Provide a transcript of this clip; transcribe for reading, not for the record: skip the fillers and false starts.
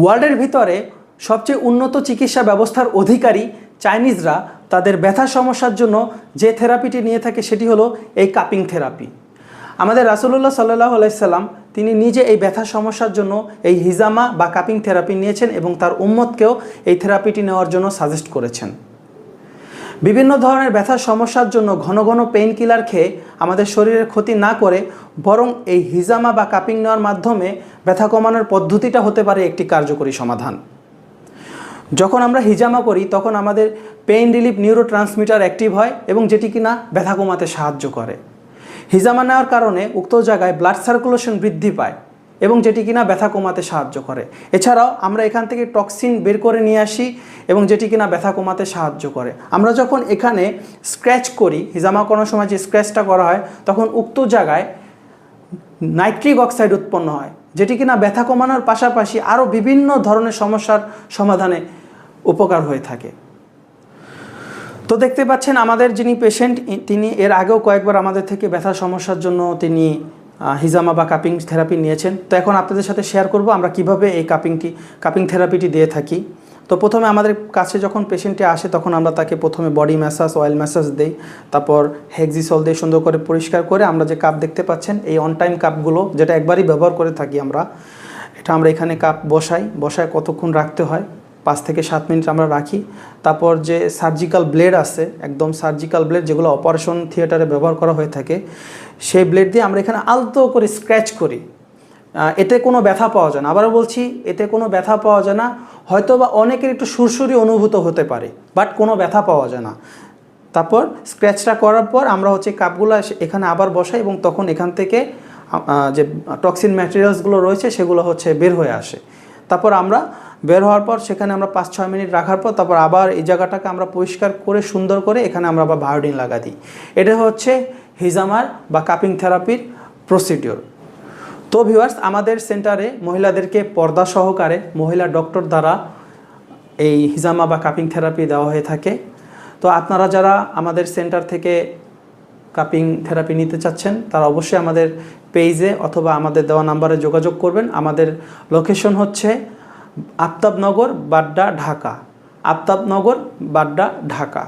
ওয়ার্ল্ডের ভিতরে সবচেয়ে উন্নত চিকিৎসা ব্যবস্থার অধিকারী চাইনিজরা তাদের ব্যথা সমস্যার জন্য যে থেরাপিটি নিয়ে থাকে সেটি হলো এই কাপিং থেরাপি। আমাদের রাসূলুল্লাহ সাল্লাল্লাহু আলাইহি সাল্লাম তিনি নিজে এই ব্যথা সমস্যার জন্য এই হিজামা বা কাপিং থেরাপি নিয়েছেন এবং তার উম্মতকেও এই থেরাপিটি নেওয়ার জন্য সাজেস্ট করেছেন। বিভিন্ন ধরনের ব্যথার সমস্যার জন্য ঘন ঘন পেইন কিলার খেয়ে আমাদের শরীরের ক্ষতি না করে বরং এই হিজামা বা কাপিং নেওয়ার মাধ্যমে ব্যথা কমানোর পদ্ধতিটা হতে পারে একটি কার্যকরী সমাধান। যখন আমরা হিজামা করি তখন আমাদের পেইন রিলিফ নিউরোট্রান্সমিটার অ্যাক্টিভ হয় এবং যেটি কিনা ব্যথা কমাতে সাহায্য করে। হিজামা নেওয়ার কারণে উক্ত জায়গায় ব্লাড সার্কুলেশন বৃদ্ধি পায় এবং যেটি কিনা ব্যথা কমাতে সাহায্য করে। এছাড়াও আমরা এখান থেকে টক্সিন বের করে নিয়ে আসি এবং যেটি কিনা ব্যথা কমাতে সাহায্য করে। আমরা যখন এখানে স্ক্র্যাচ করি, হিজামা করার সময় যে স্ক্র্যাচটা করা হয় তখন উক্ত জায়গায় নাইট্রিক অক্সাইড উৎপন্ন হয়, যেটি কিনা ব্যথা কমানোর পাশাপাশি আরও বিভিন্ন ধরনের সমস্যার সমাধানে উপকার হয়ে থাকে। তো দেখতে পাচ্ছেন আমাদের যিনি পেশেন্ট তিনি এর আগেও কয়েকবার আমাদের থেকে ব্যথার সমস্যার জন্য তিনি হিজামা বা কাপিং থেরাপি নিয়েছেন। তো এখন আপনাদের সাথে শেয়ার করব আমরা কিভাবে এই কাপিং থেরাপিটি দিয়ে থাকি। তো প্রথমে আমাদের কাছে যখন পেশেন্টটি আসে তখন আমরা তাকে প্রথমে বডি ম্যাসাজ, অয়েল ম্যাসাজ দেই, তারপর হেক্সিসল দিয়ে সুন্দর করে পরিষ্কার করে আমরা যে কাপ দেখতে পাচ্ছেন এই অন টাইম কাপগুলো যেটা একবারই ব্যবহার করে থাকি আমরা এখানে কাপ বসায় কতক্ষণ রাখতে হয় 5 থেকে 7 মিনিট আমরা রাখি। তারপর যে সার্জিক্যাল ব্লেড আছে, একদম সার্জিক্যাল ব্লেড যেগুলো অপারেশন থিয়েটারে ব্যবহার করা হয়ে থাকে, সেই ব্লেড দিয়ে আমরা এখানে আলতো করে স্ক্র্যাচ করি। এতে কোনো ব্যথা পাওয়া যায় না, আবারও বলছি এতে কোনো ব্যথা পাওয়া যায় না। হয়তো বা অনেকের একটু সুরসুরি অনুভূত হতে পারে, বাট কোনো ব্যথা পাওয়া যায় না। তারপর স্ক্র্যাচটা করার পর আমরা কাপগুলো এখানে আবার বসাই এবং তখন এখান থেকে যে টক্সিন ম্যাটেরিয়ালসগুলো রয়েছে সেগুলো বের হয়ে আসে। তারপর আমরা বের হওয়ার পর সেখানে আমরা 5-6 মিনিট রাখার পর তারপর আবার এই জায়গাটাকে আমরা পরিষ্কার করে সুন্দর করে এখানে আমরা আবার বায়োডিন লাগা দিই। এটা হিজামার বা কাপিং থেরাপির প্রসিডিওর। তো ভিউয়ার্স, আমাদের সেন্টারে মহিলাদেরকে পর্দা সহকারে মহিলা ডক্টর দ্বারা এই হিজামা বা কাপিং থেরাপি দেওয়া হয়ে থাকে। তো আপনারা যারা আমাদের সেন্টার থেকে কাপিং থেরাপি নিতে চাচ্ছেন তারা অবশ্যই আমাদের পেজে অথবা আমাদের দেওয়া নাম্বারে যোগাযোগ করবেন। আমাদের লোকেশন আফতাবনগর, বাড্ডা, ঢাকা। আফতাবনগর, বাড্ডা, ঢাকা।